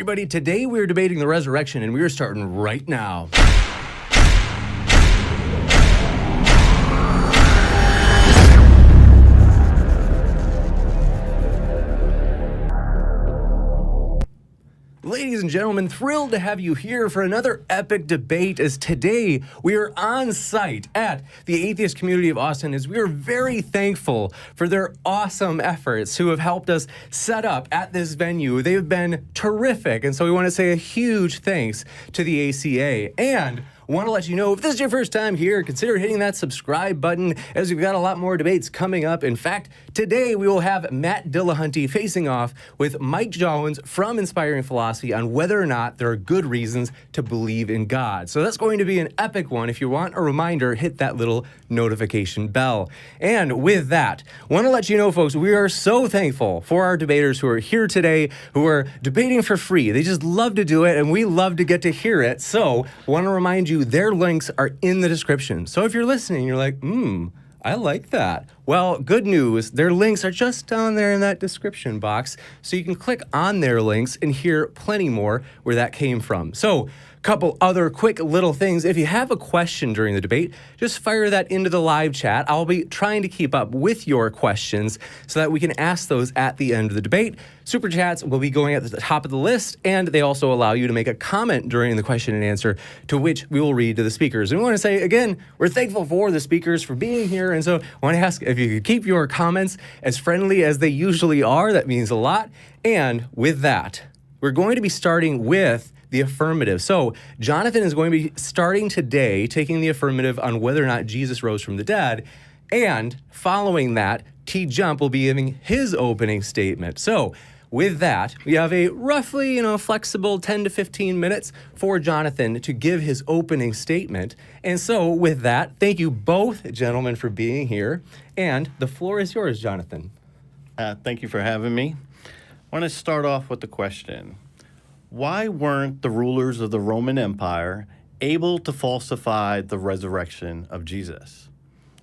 everybody. Today we're debating the resurrection, and we are starting right now. Ladies and gentlemen, thrilled to have you here for another epic debate, as today we are on site at the Atheist Community of Austin, as we are very thankful for their awesome efforts who have helped us set up at this venue. They've been terrific, and so we want to say a huge thanks to the ACA. And want to let you know, if this is your first time here, consider hitting that subscribe button, as we've got a lot more debates coming up. In fact, today we will have Matt Dillahunty facing off with Mike Jones from Inspiring Philosophy on whether or not there are good reasons to believe in God. So that's going to be an epic one. If you want a reminder, hit that little notification bell. And with that, want to let you know, folks, we are so thankful for our debaters who are here today, who are debating for free. They just love to do it, and we love to get to hear it. So want to remind you, their links are in the description. So if you're listening, you're like, I like that. Well, good news, their links are just down there in that description box. So you can click on their links and hear plenty more where that came from. So couple other quick little things. If you have a question during the debate, just fire that into the live chat. I'll be trying to keep up with your questions so that we can ask those at the end of the debate. Super chats will be going at the top of the list, and they also allow you to make a comment during the question and answer, to which we will read to the speakers. And we want to say, again, we're thankful for the speakers for being here, and so I want to ask if you could keep your comments as friendly as they usually are. That means a lot. And with that, we're going to be starting with the affirmative. So Jonathan is going to be starting today taking the affirmative on whether or not Jesus rose from the dead. And following that, TJump will be giving his opening statement. So with that, we have a roughly, flexible 10 to 15 minutes for Jonathan to give his opening statement. And so with that, thank you both gentlemen for being here. And the floor is yours, Jonathan. Thank you for having me. I want to start off with the question. Why weren't the rulers of the Roman Empire able to falsify the resurrection of Jesus?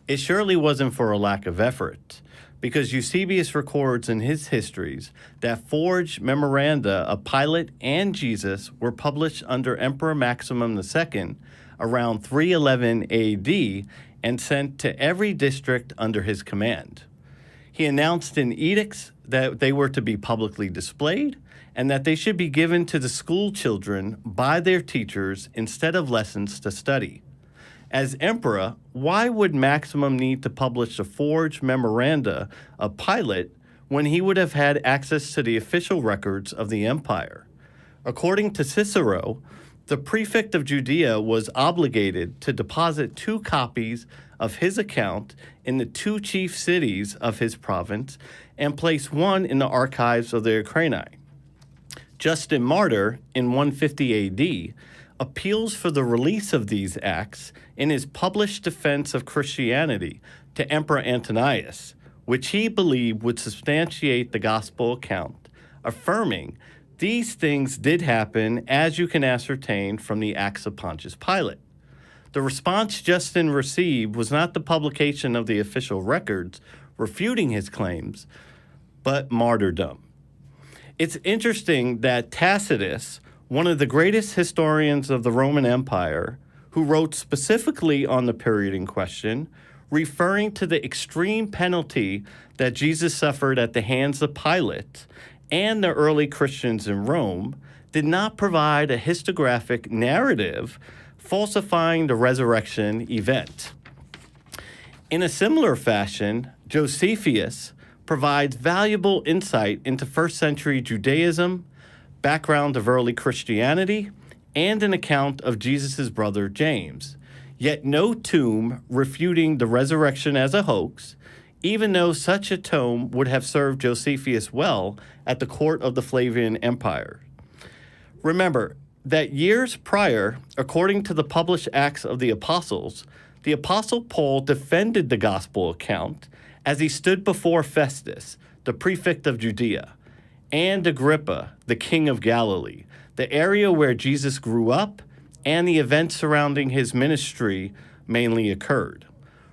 It surely wasn't for a lack of effort, because Eusebius records in his histories that forged memoranda of Pilate and Jesus were published under Emperor Maximum II around 311 AD and sent to every district under his command. He announced in edicts that they were to be publicly displayed and that they should be given to the school children by their teachers instead of lessons to study. As emperor, why would Maximum need to publish a forged memoranda of Pilate when he would have had access to the official records of the empire? According to Cicero, the prefect of Judea was obligated to deposit 2 copies of his account in the 2 chief cities of his province and place one in the archives of the Ucrania. Justin Martyr, in 150 AD, appeals for the release of these acts in his published defense of Christianity to Emperor Antonius, which he believed would substantiate the gospel account, affirming these things did happen, as you can ascertain from the Acts of Pontius Pilate. The response Justin received was not the publication of the official records refuting his claims, but martyrdom. It's interesting that Tacitus, one of the greatest historians of the Roman Empire, who wrote specifically on the period in question, referring to the extreme penalty that Jesus suffered at the hands of Pilate and the early Christians in Rome, did not provide a historiographic narrative falsifying the resurrection event. In a similar fashion, Josephus provides valuable insight into first century Judaism, background of early Christianity, and an account of Jesus' brother James, yet no tomb refuting the resurrection as a hoax, even though such a tome would have served Josephus well at the court of the Flavian Empire. Remember that years prior, according to the published Acts of the Apostles, the Apostle Paul defended the gospel account as he stood before Festus, the prefect of Judea, and Agrippa, the king of Galilee, the area where Jesus grew up and the events surrounding his ministry mainly occurred.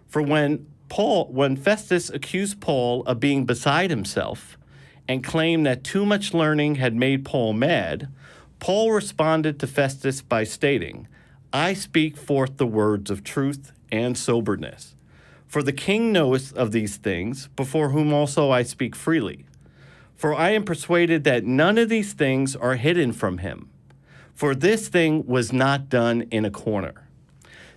For when Festus accused Paul of being beside himself and claimed that too much learning had made Paul mad, Paul responded to Festus by stating, I speak forth the words of truth and soberness. For the king knoweth of these things, before whom also I speak freely. For I am persuaded that none of these things are hidden from him. For this thing was not done in a corner.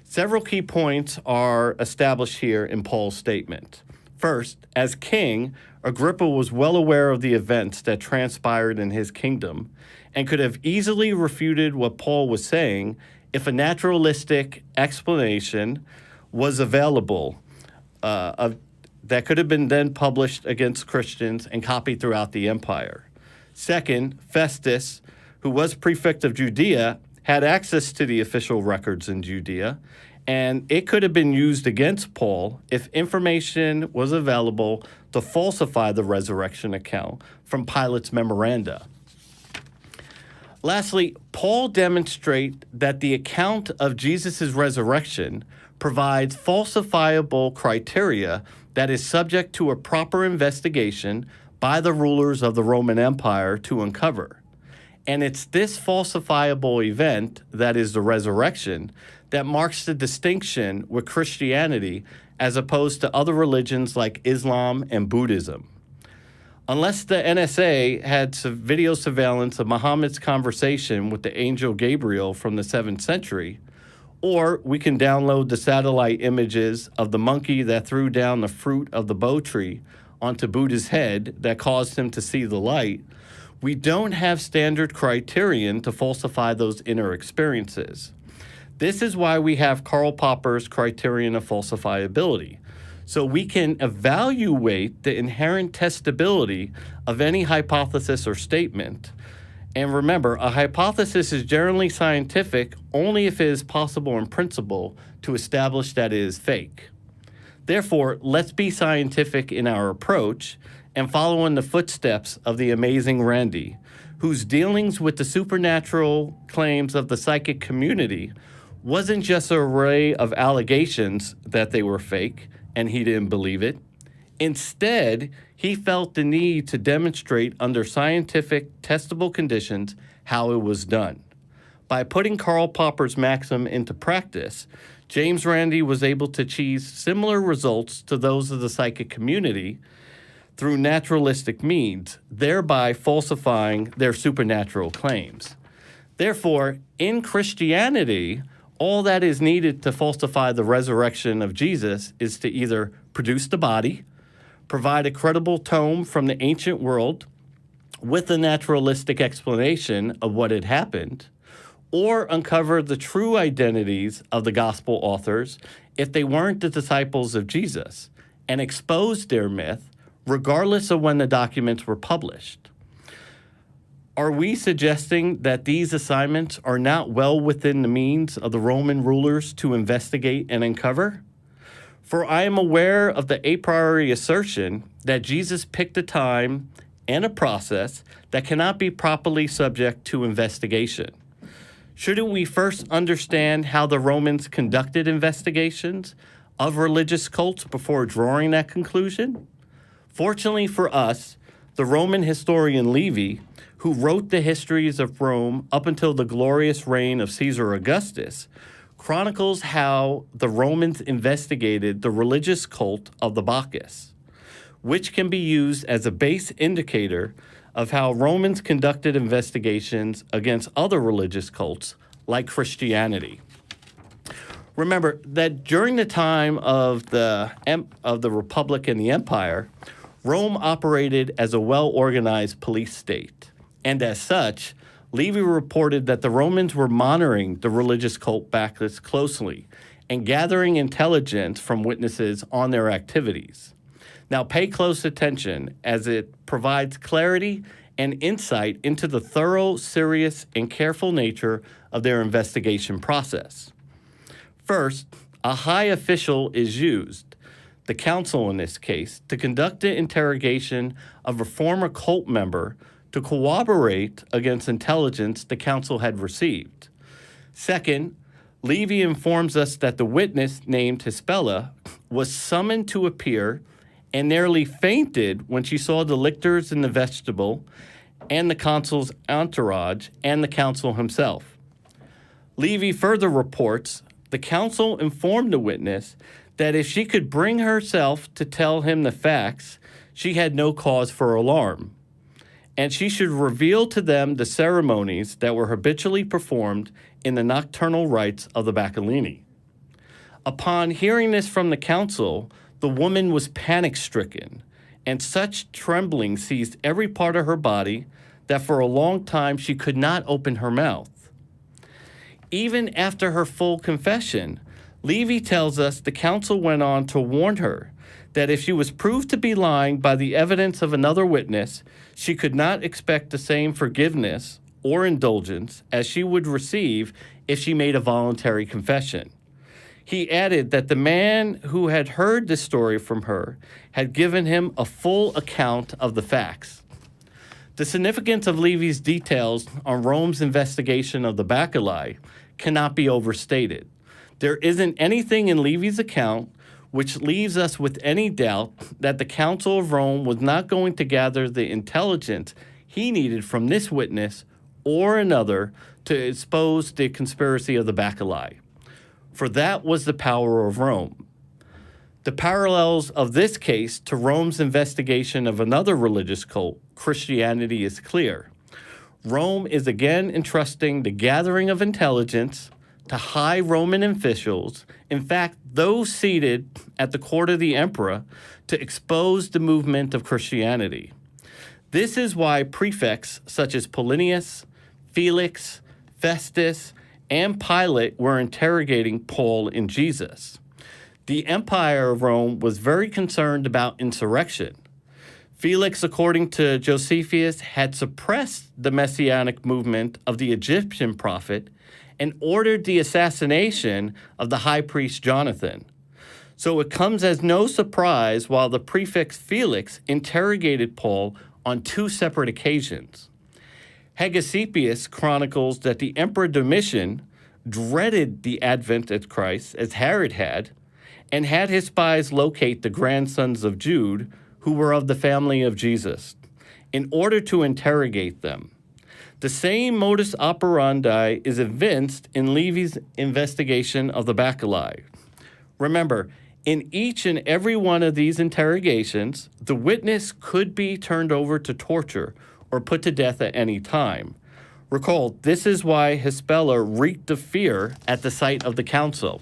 Several key points are established here in Paul's statement. First, as king, Agrippa was well aware of the events that transpired in his kingdom and could have easily refuted what Paul was saying if a naturalistic explanation was available that could have been then published against Christians and copied throughout the empire. Second, Festus, who was prefect of Judea, had access to the official records in Judea, and it could have been used against Paul if information was available to falsify the resurrection account from Pilate's memoranda. Lastly, Paul demonstrates that the account of Jesus' resurrection provides falsifiable criteria that is subject to a proper investigation by the rulers of the Roman Empire to uncover. And it's this falsifiable event, that is the resurrection, that marks the distinction with Christianity as opposed to other religions like Islam and Buddhism. Unless the NSA had video surveillance of Muhammad's conversation with the angel Gabriel from the 7th century, or we can download the satellite images of the monkey that threw down the fruit of the bo tree onto Buddha's head that caused him to see the light, we don't have standard criterion to falsify those inner experiences. This is why we have Karl Popper's criterion of falsifiability, so we can evaluate the inherent testability of any hypothesis or statement. And remember, a hypothesis is generally scientific only if it is possible in principle to establish that it is fake. Therefore, let's be scientific in our approach and follow in the footsteps of the amazing Randy, whose dealings with the supernatural claims of the psychic community wasn't just an array of allegations that they were fake and he didn't believe it. Instead, he felt the need to demonstrate under scientific, testable conditions how it was done. By putting Karl Popper's maxim into practice, James Randi was able to achieve similar results to those of the psychic community through naturalistic means, thereby falsifying their supernatural claims. Therefore, in Christianity, all that is needed to falsify the resurrection of Jesus is to either produce the body, provide a credible tome from the ancient world with a naturalistic explanation of what had happened, or uncover the true identities of the gospel authors if they weren't the disciples of Jesus, and expose their myth regardless of when the documents were published. Are we suggesting that these assignments are not well within the means of the Roman rulers to investigate and uncover? For I am aware of the a priori assertion that Jesus picked a time and a process that cannot be properly subject to investigation. Shouldn't we first understand how the Romans conducted investigations of religious cults before drawing that conclusion? Fortunately for us, the Roman historian Livy, who wrote the histories of Rome up until the glorious reign of Caesar Augustus, chronicles how the Romans investigated the religious cult of the Bacchus, which can be used as a base indicator of how Romans conducted investigations against other religious cults like Christianity. Remember that during the time of the Republic and the Empire, Rome operated as a well-organized police state, and as such, Livy reported that the Romans were monitoring the religious cult Bacchus closely and gathering intelligence from witnesses on their activities. Now pay close attention as it provides clarity and insight into the thorough, serious, and careful nature of their investigation process. First, a high official is used, the council in this case, to conduct the interrogation of a former cult member to corroborate against intelligence the council had received. Second, Livy informs us that the witness named Hispella was summoned to appear and nearly fainted when she saw the lictors in the vestibule and the consul's entourage, and the council himself. Levy further reports the council informed the witness that if she could bring herself to tell him the facts, she had no cause for alarm, and she should reveal to them the ceremonies that were habitually performed in the nocturnal rites of the Bacillini. Upon hearing this from the council, the woman was panic-stricken, and such trembling seized every part of her body that for a long time she could not open her mouth. Even after her full confession, Levy tells us the council went on to warn her that if she was proved to be lying by the evidence of another witness, she could not expect the same forgiveness or indulgence as she would receive if she made a voluntary confession. He added that the man who had heard this story from her had given him a full account of the facts. The significance of Levy's details on Rome's investigation of the Bacilli cannot be overstated. There isn't anything in Levy's account which leaves us with any doubt that the Council of Rome was not going to gather the intelligence he needed from this witness or another to expose the conspiracy of the Bacilli. For that was the power of Rome. The parallels of this case to Rome's investigation of another religious cult, Christianity, is clear. Rome is again entrusting the gathering of intelligence to high Roman officials, in fact, those seated at the court of the emperor, to expose the movement of Christianity. This is why prefects such as Polinius, Felix, Festus, and Pilate were interrogating Paul and Jesus. The Empire of Rome was very concerned about insurrection. Felix, according to Josephus, had suppressed the messianic movement of the Egyptian prophet and ordered the assassination of the high priest Jonathan. So it comes as no surprise while the prefect Felix interrogated Paul on two separate occasions. Hegesippus chronicles that the Emperor Domitian dreaded the advent of Christ, as Herod had, and had his spies locate the grandsons of Jude, who were of the family of Jesus, in order to interrogate them. The same modus operandi is evinced in Levy's investigation of the Bacilli. Remember, in each and every one of these interrogations, the witness could be turned over to torture or put to death at any time. Recall, this is why Hispella reeked of fear at the sight of the council.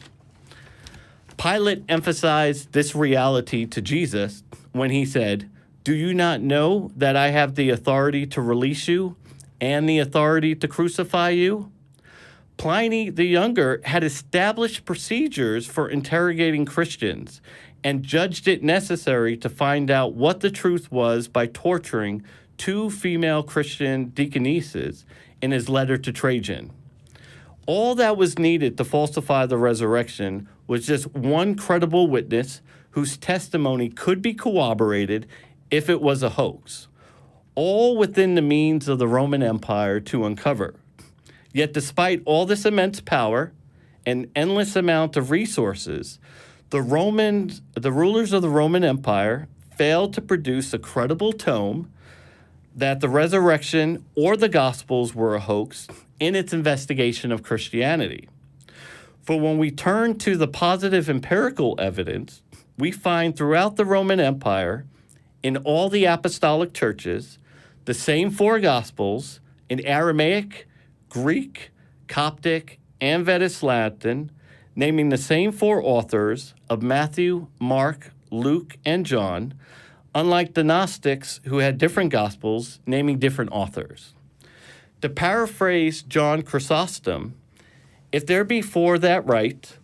Pilate emphasized this reality to Jesus when he said, "Do you not know that I have the authority to release you and the authority to crucify you?" Pliny the Younger had established procedures for interrogating Christians and judged it necessary to find out what the truth was by torturing two female Christian deaconesses in his letter to Trajan. All that was needed to falsify the resurrection was just one credible witness whose testimony could be corroborated if it was a hoax, all within the means of the Roman Empire to uncover. Yet despite all this immense power and endless amount of resources, the rulers of the Roman Empire failed to produce a credible tome that the resurrection or the Gospels were a hoax in its investigation of Christianity. For when we turn to the positive empirical evidence, we find throughout the Roman Empire, in all the apostolic churches, the same four Gospels in Aramaic, Greek, Coptic, and Vetus Latin, naming the same four authors of Matthew, Mark, Luke, and John, unlike the Gnostics who had different Gospels naming different authors. To paraphrase John Chrysostom, if there be four that write,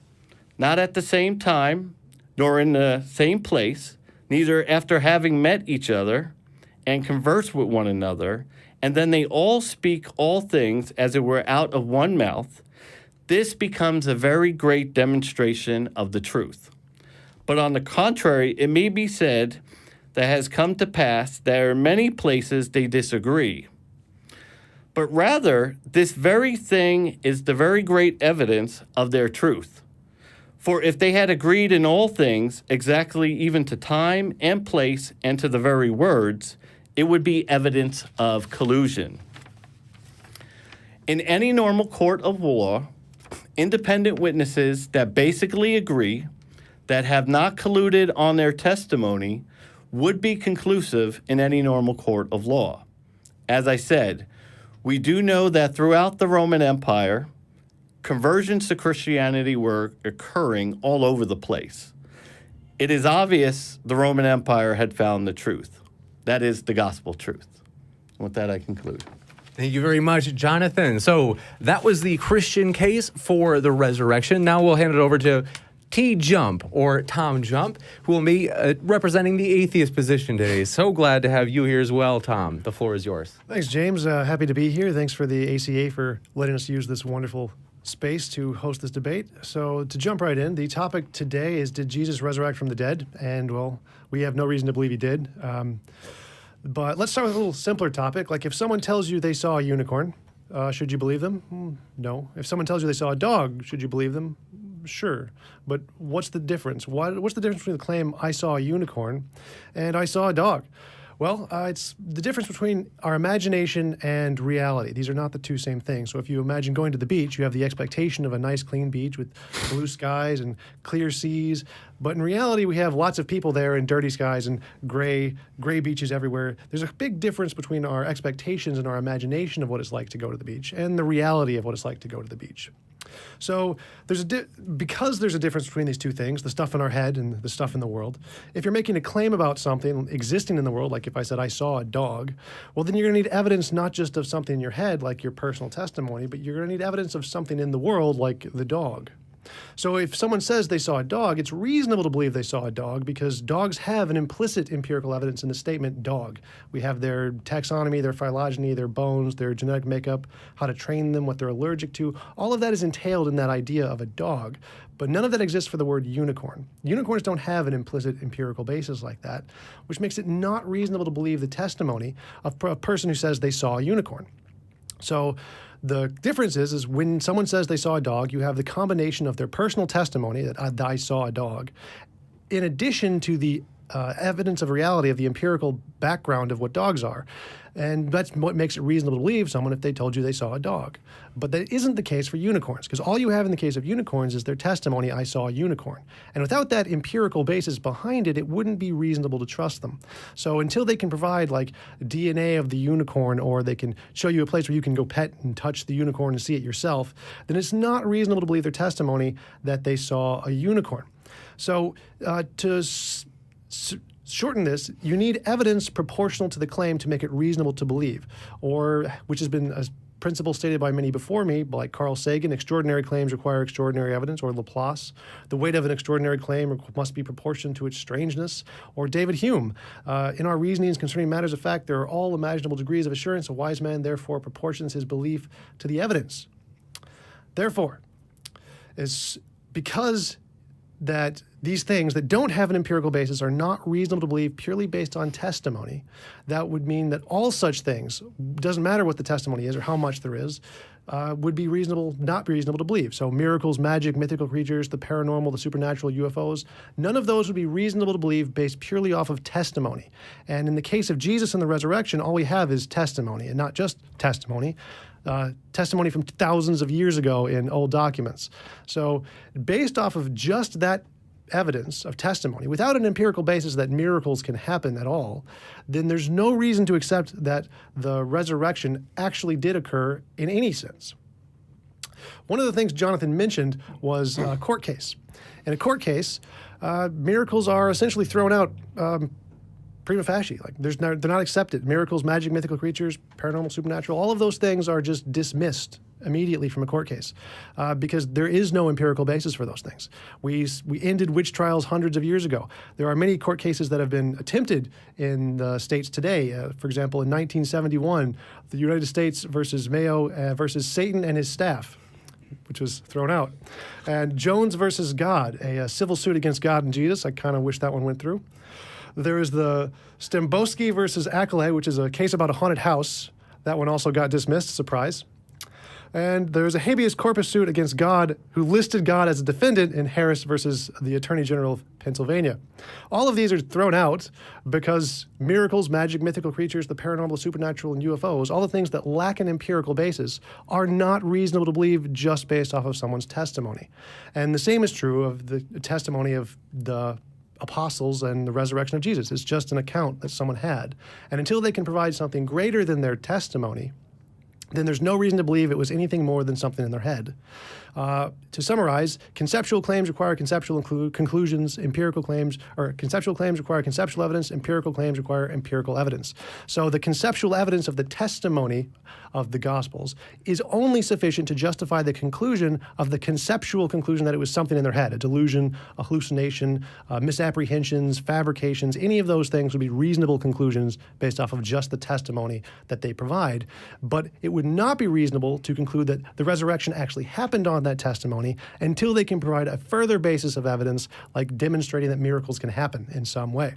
not at the same time, nor in the same place, neither after having met each other, and converse with one another, and then they all speak all things as it were out of one mouth, this becomes a very great demonstration of the truth. But on the contrary, it may be said that has come to pass that in many places they disagree. But rather, this very thing is the very great evidence of their truth. For if they had agreed in all things, exactly even to time and place and to the very words, it would be evidence of collusion. In any normal court of law, independent witnesses that basically agree, that have not colluded on their testimony, would be conclusive in any normal court of law. As I said, we do know that throughout the Roman Empire, conversions to Christianity were occurring all over the place. It is obvious the Roman Empire had found the truth. That is the gospel truth. With that, I conclude. Thank you very much, Jonathan. So that was the Christian case for the resurrection. Now we'll hand it over to TJump, or Tom Jump, who will be representing the atheist position today. So glad to have you here as well, Tom. The floor is yours. Thanks, James. Happy to be here. Thanks for the ACA for letting us use this wonderful space to host this debate. So to jump right in, the topic today is, did Jesus resurrect from the dead? And, well, we have no reason to believe he did. But let's start with a little simpler topic. Like, if someone tells you they saw a unicorn, should you believe them? No. If someone tells you they saw a dog, should you believe them? Sure. But what's the difference? What's the difference between the claim, I saw a unicorn, and I saw a dog? Well, it's the difference between our imagination and reality. These are not the two same things. So if you imagine going to the beach, you have the expectation of a nice, clean beach with blue skies and clear seas. But in reality, we have lots of people there and dirty skies and gray beaches everywhere. There's a big difference between our expectations and our imagination of what it's like to go to the beach and the reality of what it's like to go to the beach. So because there's a difference between these two things, the stuff in our head and the stuff in the world, if you're making a claim about something existing in the world, like if I said I saw a dog, well, then you're going to need evidence not just of something in your head, like your personal testimony, but you're going to need evidence of something in the world, like the dog. So if someone says they saw a dog, it's reasonable to believe they saw a dog because dogs have an implicit empirical evidence in the statement dog. We have their taxonomy, their phylogeny, their bones, their genetic makeup, how to train them, what they're allergic to. All of that is entailed in that idea of a dog, but none of that exists for the word unicorn. Unicorns don't have an implicit empirical basis like that, which makes it not reasonable to believe the testimony of a person who says they saw a unicorn. So the difference is when someone says they saw a dog, you have the combination of their personal testimony that I saw a dog, in addition to the evidence of reality of the empirical background of what dogs are. And that's what makes it reasonable to believe someone if they told you they saw a dog. But that isn't the case for unicorns, because all you have in the case of unicorns is their testimony, I saw a unicorn. And without that empirical basis behind it, it wouldn't be reasonable to trust them. So until they can provide like DNA of the unicorn, or they can show you a place where you can go pet and touch the unicorn and see it yourself, then it's not reasonable to believe their testimony that they saw a unicorn. So shorten this, you need evidence proportional to the claim to make it reasonable to believe, or which has been a principle stated by many before me, like Carl Sagan, extraordinary claims require extraordinary evidence, or Laplace, the weight of an extraordinary claim must be proportioned to its strangeness, or David Hume, in our reasonings concerning matters of fact, there are all imaginable degrees of assurance. A wise man therefore proportions his belief to the evidence. Therefore, because that these things that don't have an empirical basis are not reasonable to believe purely based on testimony, that would mean that all such things, doesn't matter what the testimony is or how much there is, would be not reasonable to believe. So miracles, magic, mythical creatures, the paranormal, the supernatural, UFOs, none of those would be reasonable to believe based purely off of testimony. And in the case of Jesus and the resurrection, all we have is testimony, and not just testimony. Testimony from thousands of years ago in old documents. So based off of just that evidence of testimony, without an empirical basis that miracles can happen at all, then there's no reason to accept that the resurrection actually did occur in any sense. One of the things Jonathan mentioned was a court case. In a court case, miracles are essentially thrown out prima facie. Like they're not accepted. Miracles, magic, mythical creatures, paranormal, supernatural, all of those things are just dismissed immediately from a court case because there is no empirical basis for those things. We ended witch trials hundreds of years ago. There are many court cases that have been attempted in the states today. For example, in 1971, the United States versus Mayo versus Satan and his staff, which was thrown out. And Jones versus God, a civil suit against God and Jesus. I kind of wish that one went through. There is the Stembowski versus Accolade, which is a case about a haunted house. That one also got dismissed, surprise. And there's a habeas corpus suit against God who listed God as a defendant in Harris versus the Attorney General of Pennsylvania. All of these are thrown out because miracles, magic, mythical creatures, the paranormal, supernatural, and UFOs, all the things that lack an empirical basis, are not reasonable to believe just based off of someone's testimony. And the same is true of the testimony of the apostles and the resurrection of Jesus. It's just an account that someone had. And until they can provide something greater than their testimony, then there's no reason to believe it was anything more than something in their head. To summarize, conceptual claims require conceptual conclusions, conceptual claims require conceptual evidence, empirical claims require empirical evidence. So the conceptual evidence of the testimony of the Gospels is only sufficient to justify the conclusion of the conceptual conclusion that it was something in their head, a delusion, a hallucination, misapprehensions, fabrications. Any of those things would be reasonable conclusions based off of just the testimony that they provide. But it would not be reasonable to conclude that the resurrection actually happened on that testimony until they can provide a further basis of evidence, like demonstrating that miracles can happen in some way.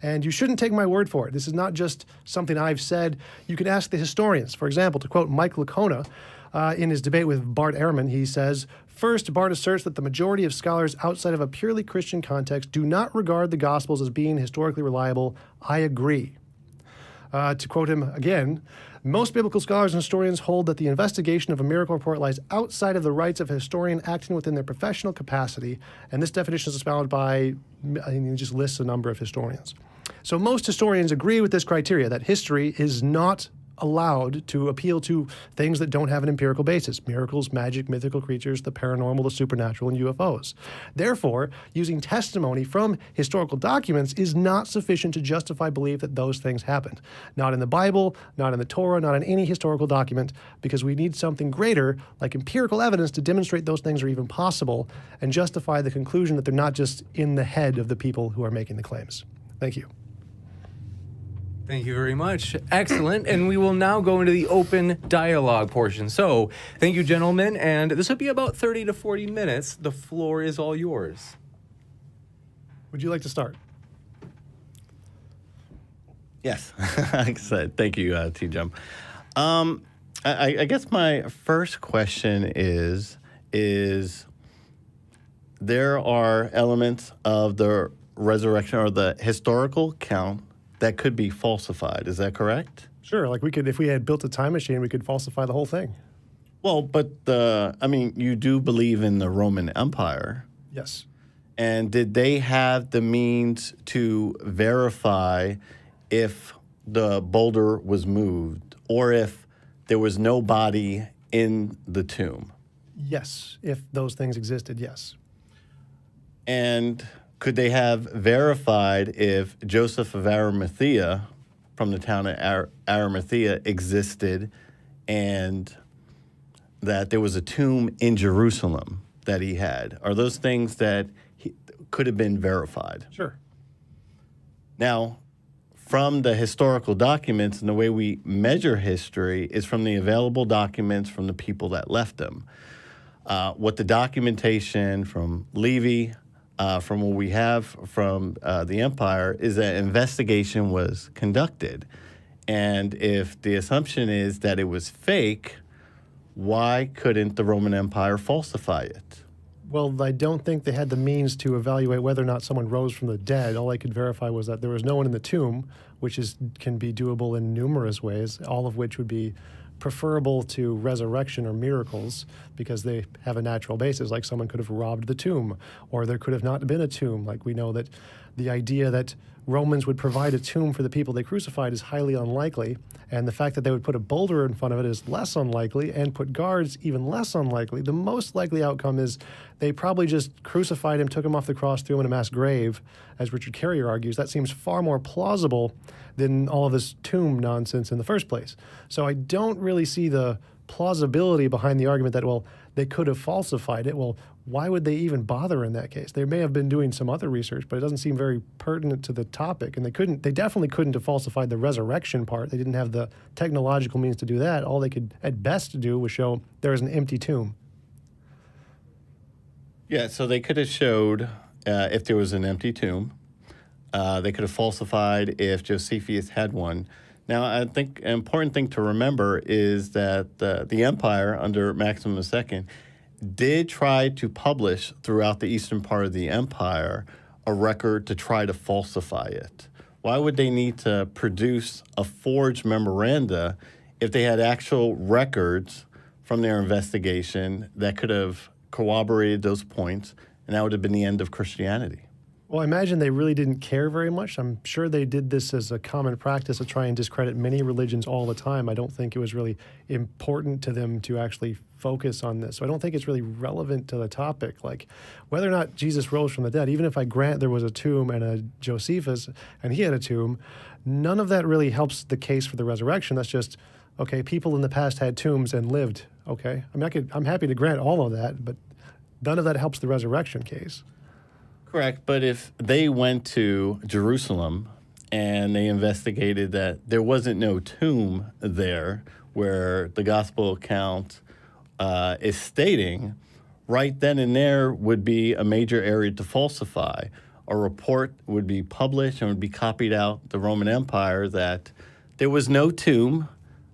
And you shouldn't take my word for it. This is not just something I've said. You can ask the historians. For example, to quote Mike Licona in his debate with Bart Ehrman, he says, "First, Bart asserts that the majority of scholars outside of a purely Christian context do not regard the Gospels as being historically reliable. I agree." To quote him again, "Most biblical scholars and historians hold that the investigation of a miracle report lies outside of the rights of a historian acting within their professional capacity, and this definition is expounded by," he just lists a number of historians. So most historians agree with this criteria, that history is not allowed to appeal to things that don't have an empirical basis: miracles, magic, mythical creatures, the paranormal, the supernatural, and UFOs. Therefore, using testimony from historical documents is not sufficient to justify belief that those things happened. Not in the Bible, not in the Torah, not in any historical document, because we need something greater, like empirical evidence, to demonstrate those things are even possible and justify the conclusion that they're not just in the head of the people who are making the claims. Thank you. Thank you very much. Excellent. And we will now go into the open dialogue portion. So thank you, gentlemen. And this will be about 30 to 40 minutes. The floor is all yours. Would you like to start? Yes, like I said, thank you, TJump. I guess my first question is there are elements of the resurrection or the historical count that could be falsified. Is that correct? Sure. Like if we had built a time machine, we could falsify the whole thing. Well, but you do believe in the Roman Empire. Yes. And did they have the means to verify if the boulder was moved or if there was no body in the tomb? Yes. If those things existed, yes. And could they have verified if Joseph of Arimathea, from the town of Arimathea, existed and that there was a tomb in Jerusalem that he had? Are those things that could have been verified? Sure. Now, from the historical documents, and the way we measure history is from the available documents from the people that left them. What the documentation from Levy, from what we have from the empire, is that investigation was conducted. And if the assumption is that it was fake, why couldn't the Roman Empire falsify it? Well, I don't think they had the means to evaluate whether or not someone rose from the dead. All I could verify was that there was no one in the tomb, which can be doable in numerous ways, all of which would be preferable to resurrection or miracles because they have a natural basis, like someone could have robbed the tomb, or there could have not been a tomb. Like we know that the idea that Romans would provide a tomb for the people they crucified is highly unlikely, and the fact that they would put a boulder in front of it is less unlikely, and put guards even less unlikely. The most likely outcome is they probably just crucified him, took him off the cross, threw him in a mass grave, as Richard Carrier argues. That seems far more plausible than all of this tomb nonsense in the first place. So I don't really see the plausibility behind the argument that, well, they could have falsified it. Well, why would they even bother in that case? They may have been doing some other research, but it doesn't seem very pertinent to the topic. And they definitely couldn't have falsified the resurrection part. They didn't have the technological means to do that. All they could at best do was show there is an empty tomb. Yeah, so they could have showed if there was an empty tomb. They could have falsified if Josephus had one. Now, I think an important thing to remember is that the empire under Maximum II did try to publish throughout the eastern part of the empire a record to try to falsify it. Why would they need to produce a forged memoranda if they had actual records from their investigation that could have corroborated those points, and that would have been the end of Christianity? Well, I imagine they really didn't care very much. I'm sure they did this as a common practice to try and discredit many religions all the time. I don't think it was really important to them to actually focus on this. So I don't think it's really relevant to the topic. Like whether or not Jesus rose from the dead, even if I grant there was a tomb and a Josephus and he had a tomb, none of that really helps the case for the resurrection. That's just, okay, people in the past had tombs and lived. Okay. I mean, I'm happy to grant all of that, but none of that helps the resurrection case. Correct, but if they went to Jerusalem and they investigated that there wasn't no tomb there where the gospel account is stating, right then and there would be a major area to falsify. A report would be published and would be copied out the Roman Empire that there was no tomb.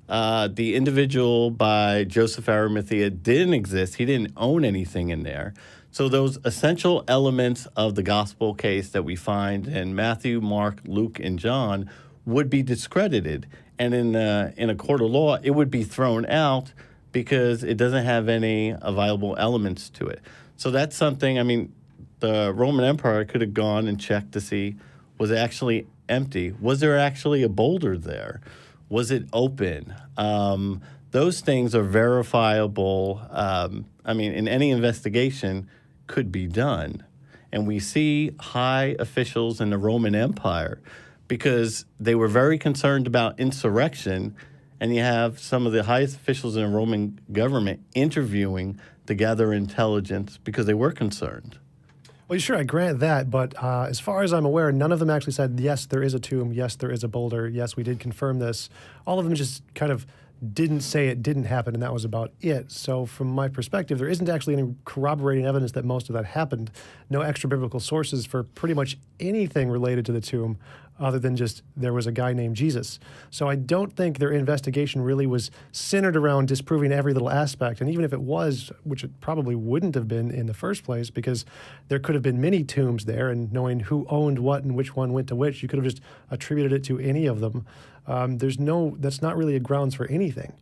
The individual by Joseph Arimathea didn't exist. He didn't own anything in there. So those essential elements of the gospel case that we find in Matthew, Mark, Luke, and John would be discredited. And in a court of law, it would be thrown out because it doesn't have any viable elements to it. So that's something, I mean, the Roman Empire could have gone and checked to see, was it actually empty? Was there actually a boulder there? Was it open? Those things are verifiable. In any investigation could be done. And we see high officials in the Roman Empire because they were very concerned about insurrection. And you have some of the highest officials in the Roman government interviewing to gather intelligence because they were concerned. Well, sure, I grant that, but as far as I'm aware, none of them actually said, yes, there is a tomb, yes, there is a boulder, yes, we did confirm this. All of them just kind of didn't say it didn't happen, and that was about it. So from my perspective, there isn't actually any corroborating evidence that most of that happened. No extra biblical sources for pretty much anything related to the tomb other than just there was a guy named Jesus. So I don't think their investigation really was centered around disproving every little aspect. And even if it was, which it probably wouldn't have been in the first place, because there could have been many tombs there, and knowing who owned what and which one went to which, you could have just attributed it to any of them. That's not really a grounds for anything.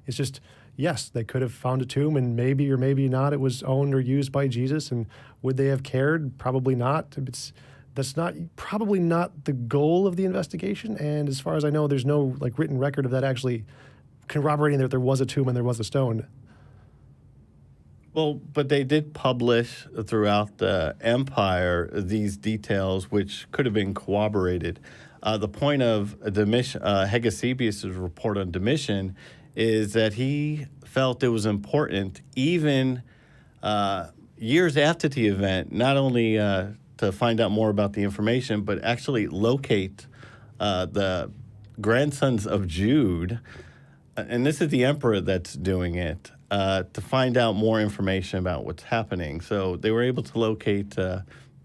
It's just, yes, they could have found a tomb, and maybe or maybe not it was owned or used by Jesus. And would they have cared? Probably not. That's probably not the goal of the investigation. And as far as I know, there's no written record of that actually corroborating that there was a tomb and there was a stone. Well, but they did publish throughout the empire these details which could have been corroborated. The point of Hegesippus' report on Domitian is that he felt it was important, even years after the event, not only to find out more about the information, but actually locate the grandsons of Jude, and this is the emperor that's doing it, to find out more information about what's happening. So they were able to locate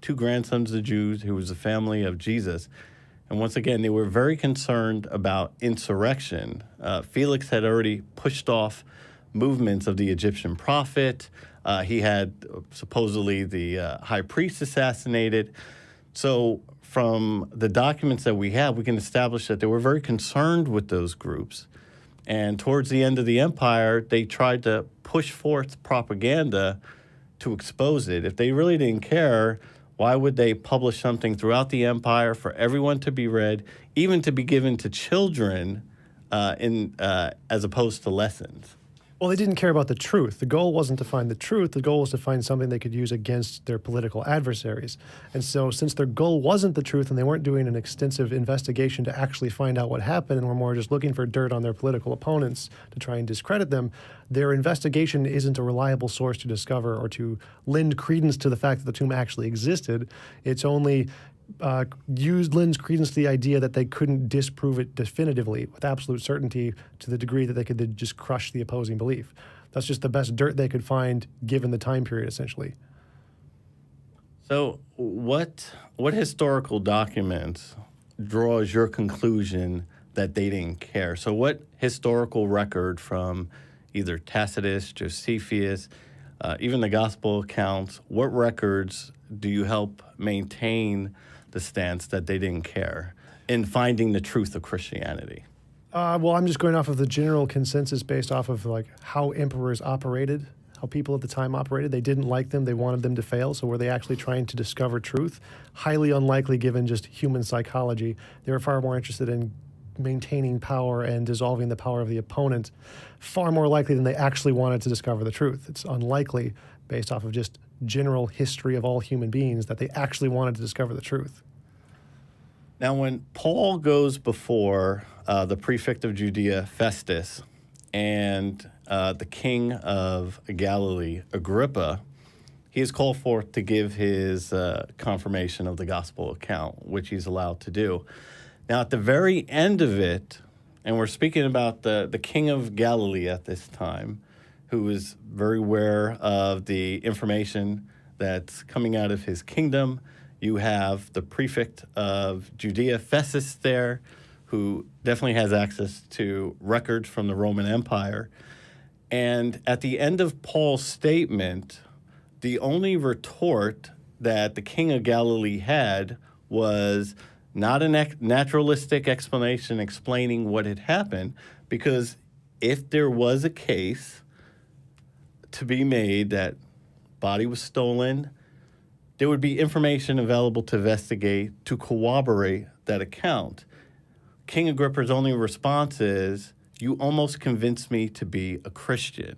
two grandsons of Jude who was a family of Jesus. And once again, they were very concerned about insurrection. Felix had already pushed off movements of the Egyptian prophet. He had supposedly the high priest assassinated. So from the documents that we have, we can establish that they were very concerned with those groups. And towards the end of the empire, they tried to push forth propaganda to expose it. If they really didn't care, why would they publish something throughout the empire for everyone to be read, even to be given to children as opposed to lessons? Well, they didn't care about the truth. The goal wasn't to find the truth. The goal was to find something they could use against their political adversaries. And so since their goal wasn't the truth and they weren't doing an extensive investigation to actually find out what happened and were more just looking for dirt on their political opponents to try and discredit them, their investigation isn't a reliable source to discover or to lend credence to the fact that the tomb actually existed. It's only lends credence to the idea that they couldn't disprove it definitively with absolute certainty to the degree that they could then just crush the opposing belief. That's just the best dirt they could find given the time period, essentially. So what historical documents draws your conclusion that they didn't care. So what historical record from either Tacitus, Josephus, even the gospel accounts, what records do you help maintain the stance that they didn't care in finding the truth of Christianity? Well, I'm just going off of the general consensus based off of like how emperors operated, how people at the time operated. They didn't like them. They wanted them to fail. So were they actually trying to discover truth? Highly unlikely given just human psychology. They were far more interested in maintaining power and dissolving the power of the opponent, far more likely than they actually wanted to discover the truth. It's unlikely based off of just general history of all human beings that they actually wanted to discover the truth. Now, when Paul goes before the prefect of Judea, Festus, and the king of Galilee, Agrippa, he is called forth to give his confirmation of the gospel account, which he's allowed to do. Now, at the very end of it, and we're speaking about the king of Galilee at this time, who is very aware of the information that's coming out of his kingdom. You have the prefect of Judea, Festus, there, who definitely has access to records from the Roman Empire. And at the end of Paul's statement, the only retort that the king of Galilee had was not a naturalistic explanation explaining what had happened, because if there was a case to be made that body was stolen, there would be information available to investigate to corroborate that account. King Agrippa's only response is, "You almost convinced me to be a Christian."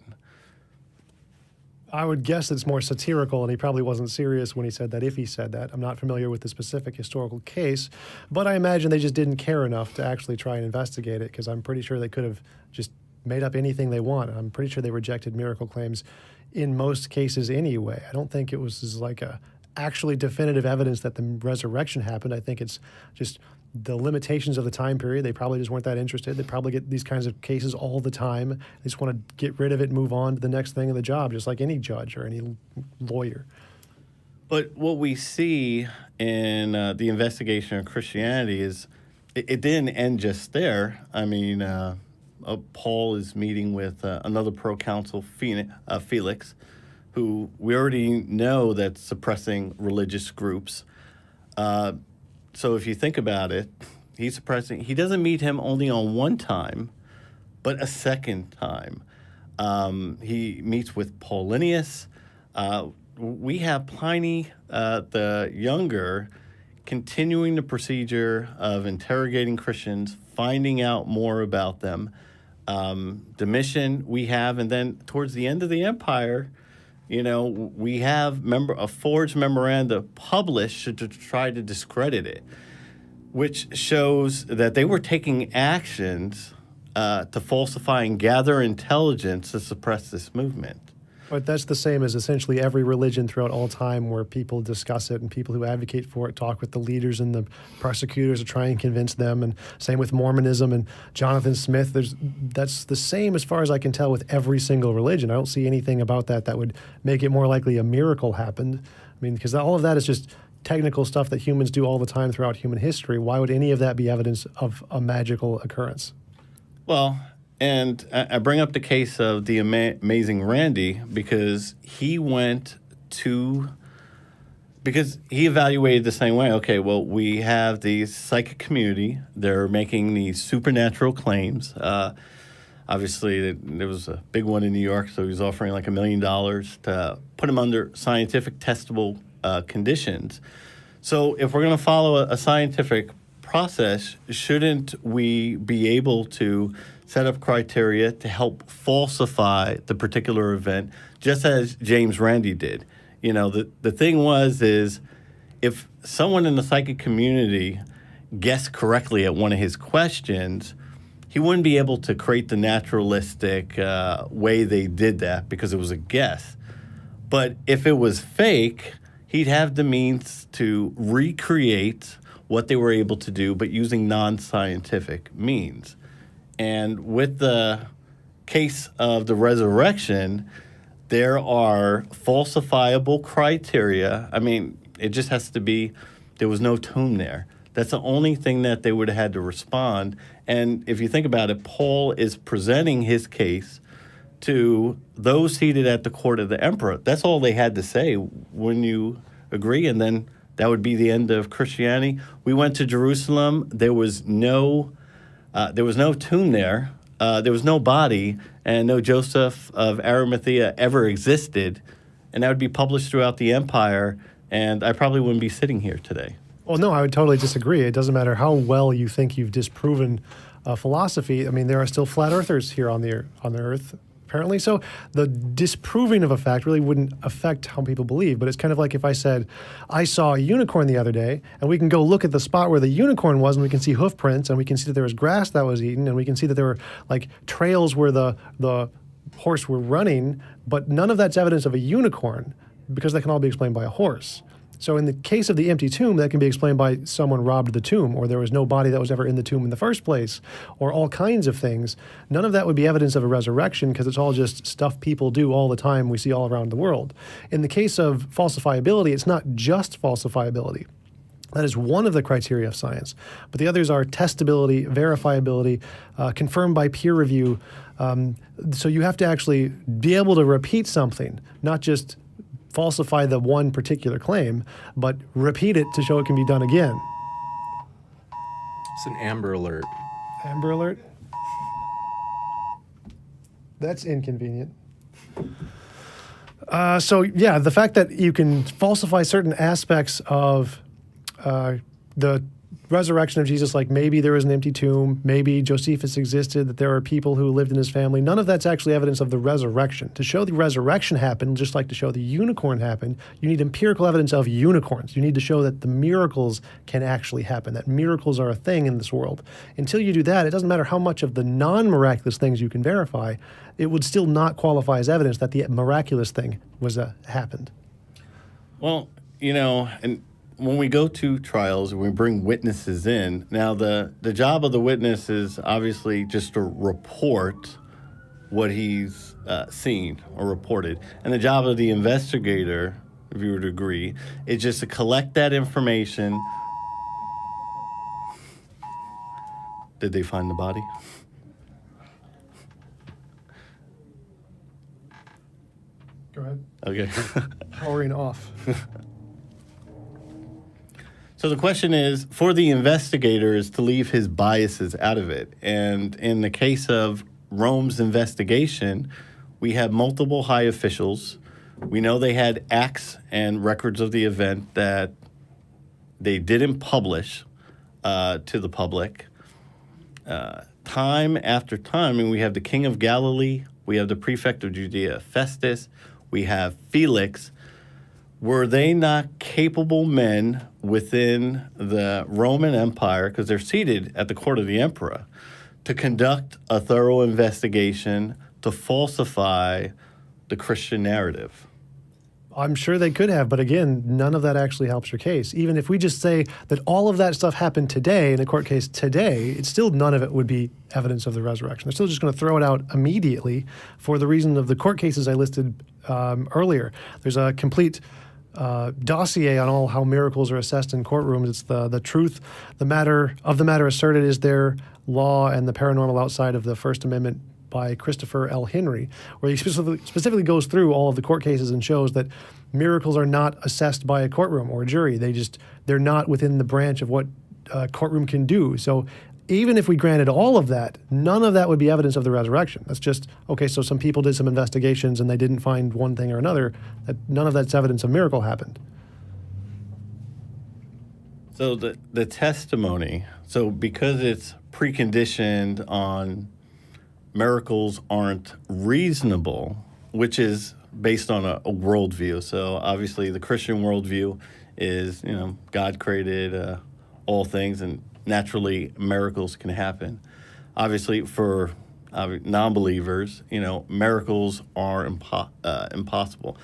I would guess it's more satirical, and he probably wasn't serious when he said that, if he said that. I'm not familiar with the specific historical case, but I imagine they just didn't care enough to actually try and investigate it, because I'm pretty sure they could have just made up anything they want. I'm pretty sure they rejected miracle claims in most cases anyway. I don't think it was like a actually definitive evidence that the resurrection happened. I think it's just the limitations of the time period. They probably just weren't that interested. They probably get these kinds of cases all the time. They just want to get rid of it and move on to the next thing in the job, just like any judge or any lawyer. But what we see in the investigation of Christianity is it didn't end just there. I mean, Paul is meeting with another proconsul, Felix, who we already know that's suppressing religious groups. So if you think about it, he's suppressing. He doesn't meet him only on one time, but a second time. He meets with Paulinius. We have Pliny the Younger continuing the procedure of interrogating Christians, finding out more about them. Domitian we have, and then towards the end of the empire, we have a forged memoranda published to try to discredit it, which shows that they were taking actions to falsify and gather intelligence to suppress this movement. But that's the same as essentially every religion throughout all time, where people discuss it and people who advocate for it talk with the leaders and the prosecutors to try and convince them. And same with Mormonism and Jonathan Smith. That's the same as far as I can tell with every single religion. I don't see anything about that would make it more likely a miracle happened. I mean, because all of that is just technical stuff that humans do all the time throughout human history. Why would any of that be evidence of a magical occurrence? Well, and I bring up the case of the amazing Randy because he evaluated the same way. Okay, well, we have the psychic community. They're making these supernatural claims. Obviously, there was a big one in New York, so he was offering like $1 million to put him under scientific testable conditions. So if we're going to follow a scientific process, shouldn't we be able to set up criteria to help falsify the particular event, just as James Randi did? The thing is if someone in the psychic community guessed correctly at one of his questions, he wouldn't be able to create the naturalistic way they did that because it was a guess. But if it was fake, he'd have the means to recreate what they were able to do, but using non-scientific means. And with the case of the resurrection, there are falsifiable criteria. I mean, it just has to be, there was no tomb there. That's the only thing that they would have had to respond. And if you think about it, Paul is presenting his case to those seated at the court of the emperor. That's all they had to say. Wouldn't you agree? And then that would be the end of Christianity. We went to Jerusalem. There was no tomb there. There was no body, and no Joseph of Arimathea ever existed. And that would be published throughout the empire, and I probably wouldn't be sitting here today. Well, no, I would totally disagree. It doesn't matter how well you think you've disproven philosophy. I mean, there are still flat earthers here on the earth, apparently. So the disproving of a fact really wouldn't affect how people believe. But it's kind of like if I said, I saw a unicorn the other day, and we can go look at the spot where the unicorn was, and we can see hoof prints, and we can see that there was grass that was eaten, and we can see that there were like trails where the horse were running, but none of that's evidence of a unicorn because that can all be explained by a horse. So in the case of the empty tomb, that can be explained by someone robbed the tomb, or there was no body that was ever in the tomb in the first place, or all kinds of things. None of that would be evidence of a resurrection because it's all just stuff people do all the time we see all around the world. In the case of falsifiability, it's not just falsifiability. That is one of the criteria of science. But the others are testability, verifiability, confirmed by peer review. So you have to actually be able to repeat something, not just falsify the one particular claim, but repeat it to show it can be done again. It's an Amber Alert. Amber Alert? That's inconvenient. So yeah, the fact that you can falsify certain aspects of the resurrection of Jesus, like maybe there was an empty tomb, maybe Josephus existed, that there are people who lived in his family. None of that's actually evidence of the resurrection. To show the resurrection happened, just like to show the unicorn happened, you need empirical evidence of unicorns. You need to show that the miracles can actually happen, that miracles are a thing in this world. Until you do that, it doesn't matter how much of the non-miraculous things you can verify, it would still not qualify as evidence that the miraculous thing was happened. Well, and when we go to trials and we bring witnesses in, now the job of the witness is obviously just to report what he's seen or reported. And the job of the investigator, if you would agree, is just to collect that information. Did they find the body? Go ahead. Okay. Powering off. So the question is for the investigators to leave his biases out of it. And in the case of Rome's investigation, we have multiple high officials. We know they had acts and records of the event that they didn't publish to the public. Time after time, and we have the king of Galilee, we have the prefect of Judea, Festus, we have Felix. Were they not capable men within the Roman Empire, because they're seated at the court of the emperor, to conduct a thorough investigation to falsify the Christian narrative? I'm sure they could have, but again, none of that actually helps your case. Even if we just say that all of that stuff happened today, in a court case today, it's still none of it would be evidence of the resurrection. They're still just going to throw it out immediately for the reason of the court cases I listed earlier. There's a complete dossier on all how miracles are assessed in courtrooms. It's the truth, the matter asserted is their law and the paranormal outside of the First Amendment by Christopher L. Henry, where he specifically goes through all of the court cases and shows that miracles are not assessed by a courtroom or a jury. They're not within the branch of what a courtroom can do. So even if we granted all of that, none of that would be evidence of the resurrection. That's just, okay, so some people did some investigations and they didn't find one thing or another. None of that's evidence a miracle happened. So the testimony, so because it's preconditioned on miracles aren't reasonable, which is based on a worldview. So obviously the Christian worldview is, God created all things and naturally miracles can happen. Obviously for non-believers, miracles are impossible.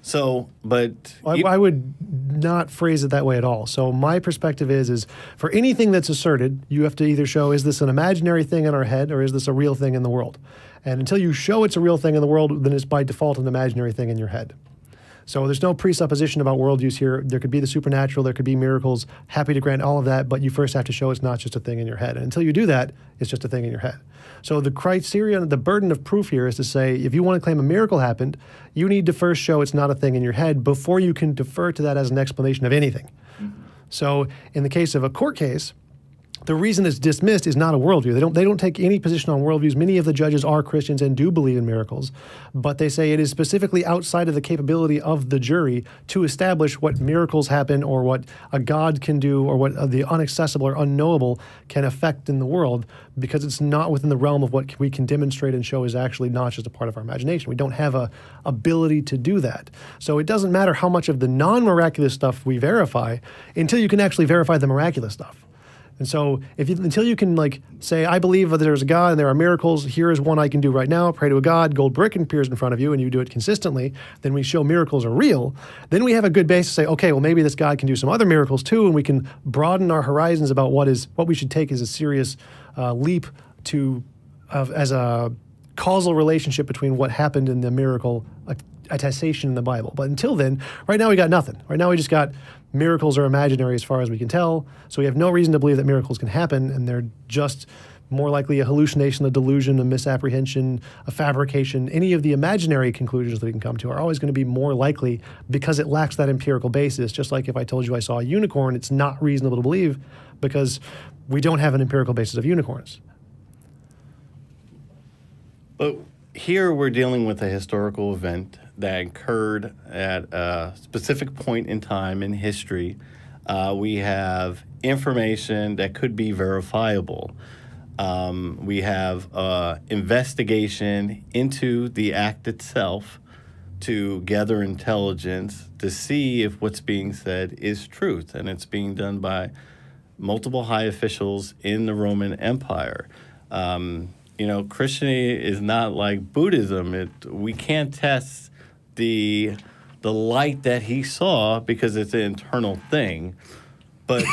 So, but I would not phrase it that way at all. So my perspective is for anything that's asserted, you have to either show, is this an imaginary thing in our head or is this a real thing in the world? And until you show it's a real thing in the world, then it's by default an imaginary thing in your head. So there's no presupposition about worldviews here. There could be the supernatural, there could be miracles. Happy to grant all of that, but you first have to show it's not just a thing in your head. And until you do that, it's just a thing in your head. So the criteria, the burden of proof here is to say, if you want to claim a miracle happened, you need to first show it's not a thing in your head before you can defer to that as an explanation of anything. So in the case of a court case, the reason it's dismissed is not a worldview. They don't take any position on worldviews. Many of the judges are Christians and do believe in miracles, but they say it is specifically outside of the capability of the jury to establish what miracles happen or what a God can do or what the inaccessible or unknowable can affect in the world, because it's not within the realm of what we can demonstrate and show is actually not just a part of our imagination. We don't have a ability to do that. So it doesn't matter how much of the non-miraculous stuff we verify until you can actually verify the miraculous stuff. And so until you can say, I believe that there's a God and there are miracles, here is one I can do right now, pray to a God, gold brick appears in front of you, and you do it consistently, then we show miracles are real. Then we have a good base to say, okay, well, maybe this God can do some other miracles too, and we can broaden our horizons about what we should take as a serious leap as a causal relationship between what happened in the miracle attestation in the Bible. But until then, right now we got nothing. Right now we just got miracles are imaginary as far as we can tell. So we have no reason to believe that miracles can happen, and they're just more likely a hallucination, a delusion, a misapprehension, a fabrication. Any of the imaginary conclusions that we can come to are always going to be more likely because it lacks that empirical basis. Just like if I told you I saw a unicorn, it's not reasonable to believe because we don't have an empirical basis of unicorns. But here we're dealing with a historical event that occurred at a specific point in time in history. We have information that could be verifiable. We have investigation into the act itself to gather intelligence to see if what's being said is truth, and it's being done by multiple high officials in the Roman Empire. Christianity is not like Buddhism. We can't test the light that he saw because it's an internal thing. But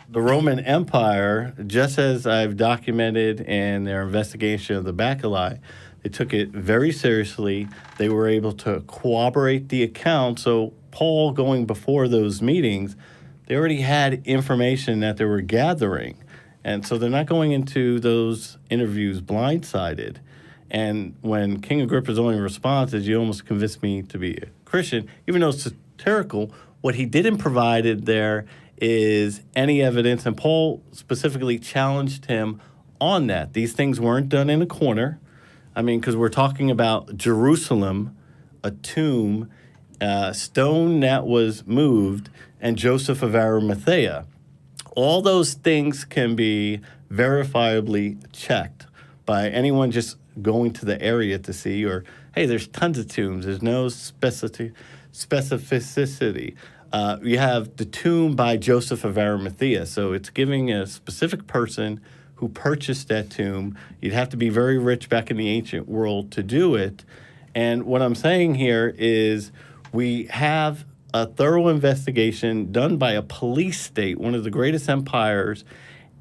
the Roman Empire, just as I've documented in their investigation of the Bacilli, they took it very seriously. They were able to corroborate the account. So Paul, going before those meetings, they already had information that they were gathering. And so they're not going into those interviews blindsided. And when King Agrippa's only response is, you almost convinced me to be a Christian, even though it's satirical, what he didn't provide there is any evidence. And Paul specifically challenged him on that. These things weren't done in a corner. Because we're talking about Jerusalem, a tomb, stone that was moved, and Joseph of Arimathea. All those things can be verifiably checked by anyone just going to the area to see, or, hey, there's tons of tombs. There's no specificity. You have the tomb by Joseph of Arimathea. So it's giving a specific person who purchased that tomb. You'd have to be very rich back in the ancient world to do it. And what I'm saying here is we have a thorough investigation done by a police state, one of the greatest empires,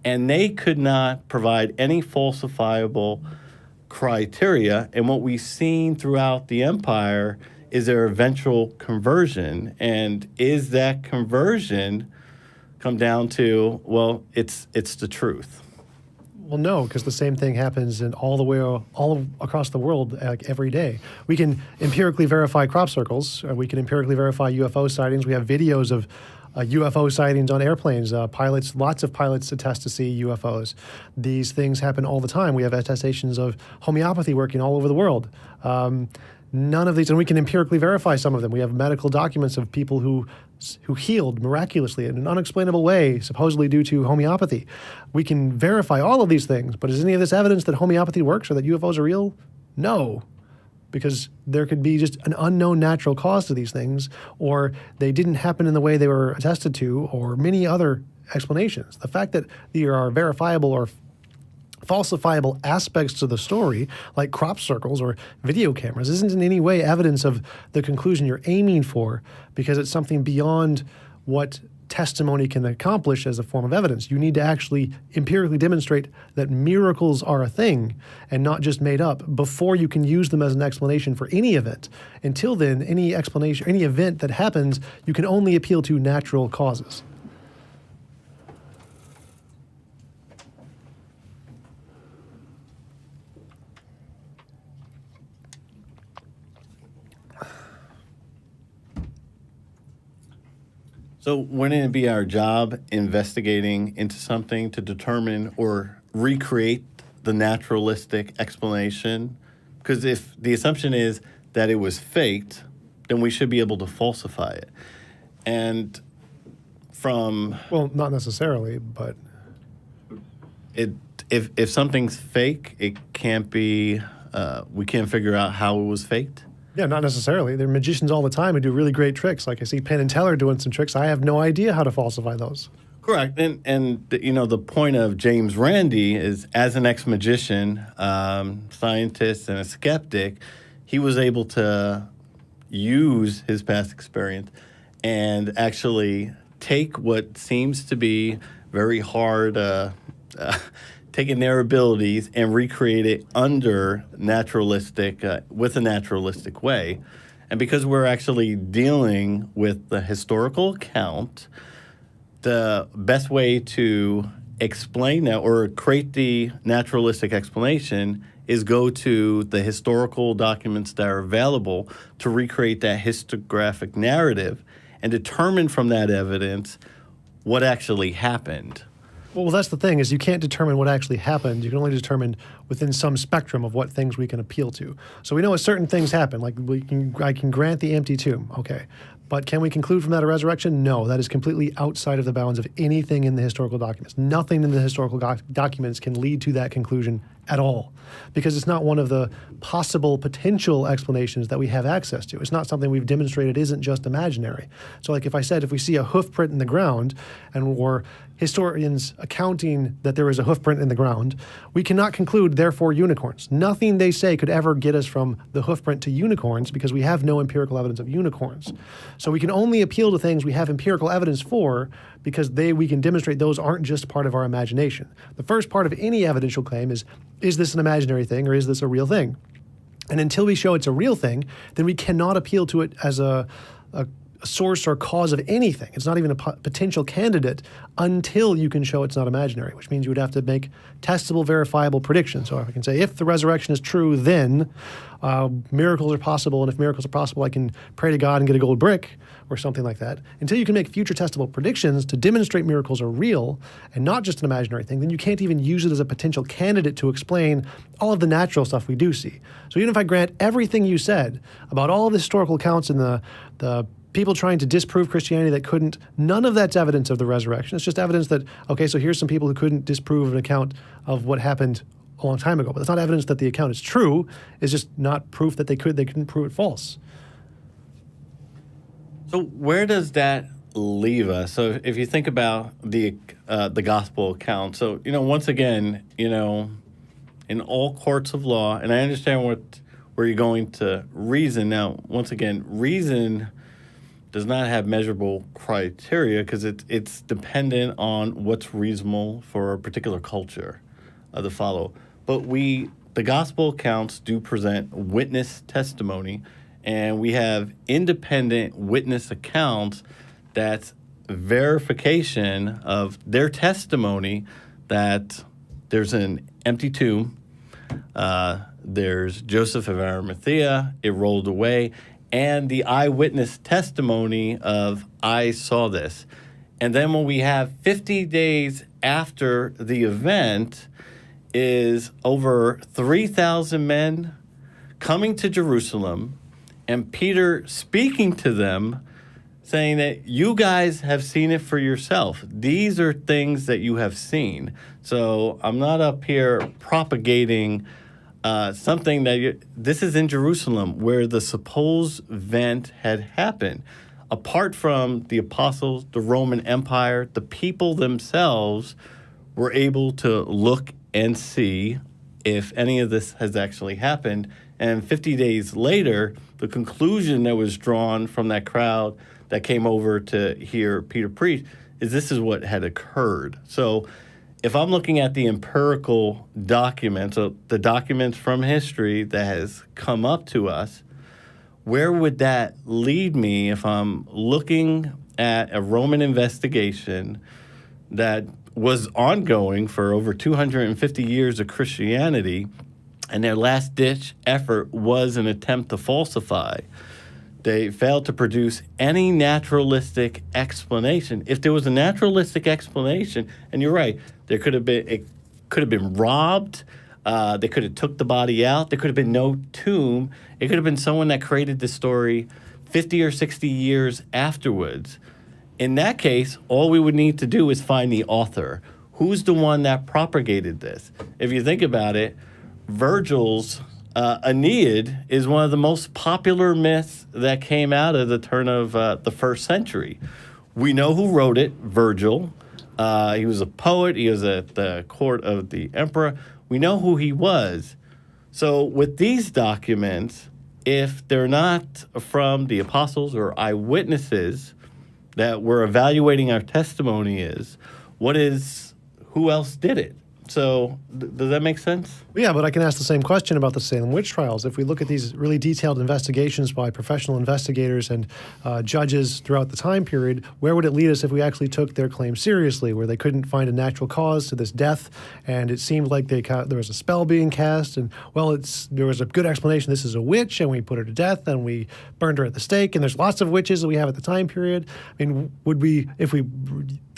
and they could not provide any falsifiable criteria. And what we've seen throughout the empire is their eventual conversion. And is that conversion come down to, well, it's the truth? Well, no, because the same thing happens all across the world every day. We can empirically verify crop circles. We can empirically verify UFO sightings. We have videos of UFO sightings on airplanes. Lots of pilots attest to see UFOs. These things happen all the time. We have attestations of homeopathy working all over the world. None of these, and we can empirically verify some of them. We have medical documents of people who healed miraculously in an unexplainable way, supposedly due to homeopathy. We can verify all of these things, but is any of this evidence that homeopathy works or that UFOs are real? No, because there could be just an unknown natural cause to these things, or they didn't happen in the way they were attested to, or many other explanations. The fact that there are verifiable or falsifiable aspects to the story, like crop circles or video cameras, isn't in any way evidence of the conclusion you're aiming for, because it's something beyond what testimony can accomplish as a form of evidence. You need to actually empirically demonstrate that miracles are a thing and not just made up before you can use them as an explanation for any event. Until then, any explanation, any event that happens, you can only appeal to natural causes. So wouldn't it be our job investigating into something to determine or recreate the naturalistic explanation? Because if the assumption is that it was faked, then we should be able to falsify it. And from Well, not necessarily, but if something's fake, it can't be. We can't figure out how it was faked. yeah, not necessarily. There are magicians all the time who do really great tricks. Like I see Penn and Teller doing some tricks. I have no idea how to falsify those. Correct, and you know the point of James Randi is, as an ex-magician, scientist, and a skeptic, he was able to use his past experience and actually take what seems to be very hard, taking their abilities and recreate it under naturalistic, with a naturalistic way. And because we're actually dealing with the historical account, the best way to explain that or create the naturalistic explanation is go to the historical documents that are available to recreate that historiographic narrative and determine from that evidence what actually happened. Well, that's the thing, is you can't determine what actually happened. You can only determine within some spectrum of what things we can appeal to. So we know that certain things happen, like I can grant the empty tomb, okay. But can we conclude from that a resurrection? No, that is completely outside of the bounds of anything in the historical documents. Nothing in the historical documents can lead to that conclusion at all, because it's not one of the possible potential explanations that we have access to. It's not something we've demonstrated isn't just imaginary. So like if I said, if we see a hoof print in the ground and we're historians accounting that there is a hoof print in the ground, we cannot conclude, therefore, unicorns. Nothing they say could ever get us from the hoof print to unicorns, because we have no empirical evidence of unicorns. So we can only appeal to things we have empirical evidence for, because we can demonstrate those aren't just part of our imagination. The first part of any evidential claim is this an imaginary thing or is this a real thing? And until we show it's a real thing, then we cannot appeal to it as a source or cause of anything. It's not even a potential candidate until you can show it's not imaginary, which means you would have to make testable, verifiable predictions. So if I can say, if the resurrection is true, then miracles are possible, and if miracles are possible, I can pray to God and get a gold brick or something like that. Until you can make future testable predictions to demonstrate miracles are real and not just an imaginary thing, then you can't even use it as a potential candidate to explain all of the natural stuff we do see. So even if I grant everything you said about all of the historical accounts and the people trying to disprove Christianity that couldn't, none of that's evidence of the resurrection. It's just evidence that, okay, so here's some people who couldn't disprove an account of what happened a long time ago. But it's not evidence that the account is true. It's just not proof that they couldn't prove it false. So where does that leave us? So if you think about the gospel account, so, you know, once again, you know, in all courts of law, and I understand where you're going to reason. Now, once again, reason does not have measurable criteria because it's dependent on what's reasonable for a particular culture to follow. But the gospel accounts do present witness testimony, and we have independent witness accounts that's verification of their testimony that there's an empty tomb, there's Joseph of Arimathea, it rolled away, and the eyewitness testimony of, I saw this. And then when we have 50 days after the event is over 3,000 men coming to Jerusalem and Peter speaking to them, saying that you guys have seen it for yourself. These are things that you have seen. So I'm not up here propagating something that this is in Jerusalem where the supposed event had happened. Apart from the apostles, the Roman Empire, the people themselves were able to look and see if any of this has actually happened. And 50 days later, the conclusion that was drawn from that crowd that came over to hear Peter preach, is this is what had occurred. So if I'm looking at the empirical documents, so the documents from history that has come up to us, where would that lead me if I'm looking at a Roman investigation that was ongoing for over 250 years of Christianity, and their last-ditch effort was an attempt to falsify? They failed to produce any naturalistic explanation. If there was a naturalistic explanation, and you're right, it could have been robbed. They could have took the body out. There could have been no tomb. It could have been someone that created the story 50 or 60 years afterwards. In that case, all we would need to do is find the author. Who's the one that propagated this? If you think about it, Virgil's Aeneid is one of the most popular myths that came out of the turn of the first century. We know who wrote it, Virgil. He was a poet. He was at the court of the emperor. We know who he was. So with these documents, if they're not from the apostles or eyewitnesses that we're evaluating our testimony is, who else did it? So does that make sense? Yeah, but I can ask the same question about the Salem witch trials. If we look at these really detailed investigations by professional investigators and judges throughout the time period, where would it lead us if we actually took their claim seriously, where they couldn't find a natural cause to this death, and it seemed like there was a spell being cast, and, well, there was a good explanation, this is a witch, and we put her to death, and we burned her at the stake, and there's lots of witches that we have at the time period. I mean, if we